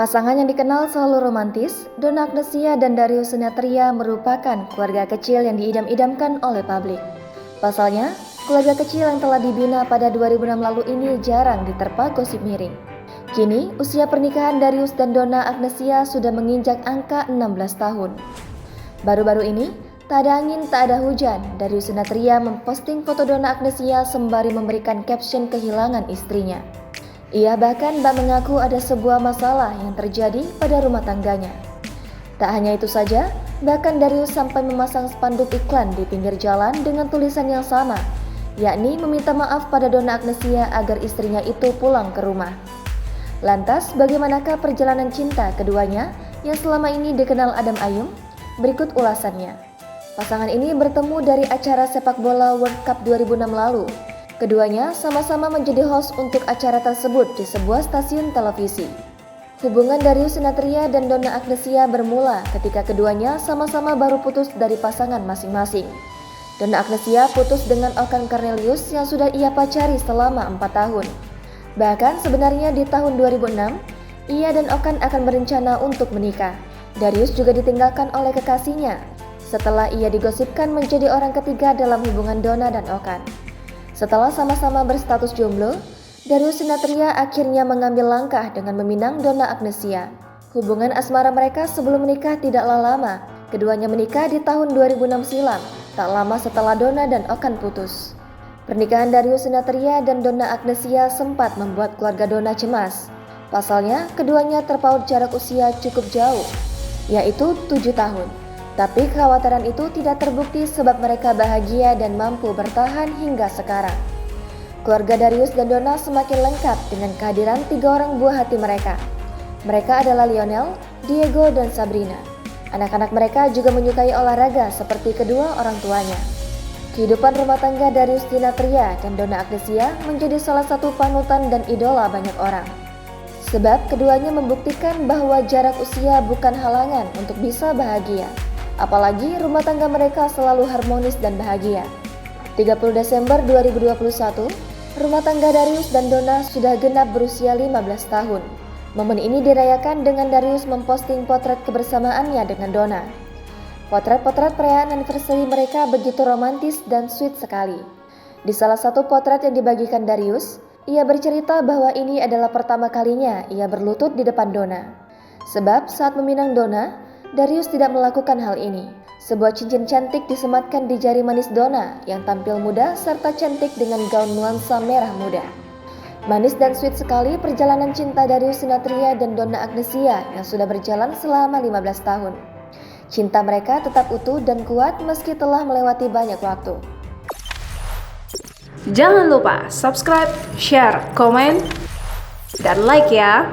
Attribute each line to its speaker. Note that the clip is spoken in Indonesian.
Speaker 1: Pasangan yang dikenal selalu romantis, Donna Agnesia dan Darius Sinathrya merupakan keluarga kecil yang diidam-idamkan oleh publik. Pasalnya, keluarga kecil yang telah dibina pada 2006 lalu ini jarang diterpa gosip miring. Kini, usia pernikahan Darius dan Donna Agnesia sudah menginjak angka 16 tahun. Baru-baru ini, tak ada angin, tak ada hujan, Darius Sinathrya memposting foto Donna Agnesia sembari memberikan caption kehilangan istrinya. Ia bahkan mengaku ada sebuah masalah yang terjadi pada rumah tangganya. Tak hanya itu saja, bahkan Darius sampai memasang spanduk iklan di pinggir jalan dengan tulisan yang sama, yakni meminta maaf pada Donna Agnesia agar istrinya itu pulang ke rumah. Lantas, bagaimanakah perjalanan cinta keduanya yang selama ini dikenal adem ayem? Berikut ulasannya. Pasangan ini bertemu dari acara sepak bola World Cup 2006 lalu. Keduanya sama-sama menjadi host untuk acara tersebut di sebuah stasiun televisi. Hubungan Darius Sinathrya dan Donna Agnesia bermula ketika keduanya sama-sama baru putus dari pasangan masing-masing. Donna Agnesia putus dengan Okan Cornelius yang sudah ia pacari selama 4 tahun. Bahkan sebenarnya di tahun 2006, ia dan Okan akan berencana untuk menikah. Darius juga ditinggalkan oleh kekasihnya setelah ia digosipkan menjadi orang ketiga dalam hubungan Donna dan Okan. Setelah sama-sama berstatus jomblo, Darius Sinathrya akhirnya mengambil langkah dengan meminang Donna Agnesia. Hubungan asmara mereka sebelum menikah tidaklah lama. Keduanya menikah di tahun 2006 silam, tak lama setelah Donna dan Okan putus. Pernikahan Darius Sinathrya dan Donna Agnesia sempat membuat keluarga Donna cemas. Pasalnya, keduanya terpaut jarak usia cukup jauh, yaitu 7 tahun. Tapi kekhawatiran itu tidak terbukti sebab mereka bahagia dan mampu bertahan hingga sekarang. Keluarga Darius dan Donna semakin lengkap dengan kehadiran 3 orang buah hati mereka. Mereka adalah Lionel, Diego, dan Sabrina. Anak-anak mereka juga menyukai olahraga seperti kedua orang tuanya. Kehidupan rumah tangga Darius Sinathrya dan Donna Agnesia menjadi salah satu panutan dan idola banyak orang. Sebab keduanya membuktikan bahwa jarak usia bukan halangan untuk bisa bahagia. Apalagi rumah tangga mereka selalu harmonis dan bahagia. 30 Desember 2021, rumah tangga Darius dan Donna sudah genap berusia 15 tahun. Momen ini dirayakan dengan Darius memposting potret kebersamaannya dengan Donna. Potret-potret perayaan anniversary mereka begitu romantis dan sweet sekali. Di salah satu potret yang dibagikan Darius, ia bercerita bahwa ini adalah pertama kalinya ia berlutut di depan Donna. Sebab saat meminang Donna, Darius tidak melakukan hal ini. Sebuah cincin cantik disematkan di jari manis Donna yang tampil muda serta cantik dengan gaun nuansa merah muda. Manis dan sweet sekali perjalanan cinta Darius Sinathrya dan Donna Agnesia yang sudah berjalan selama 15 tahun. Cinta mereka tetap utuh dan kuat meski telah melewati banyak waktu.
Speaker 2: Jangan lupa subscribe, share, komen, dan like ya!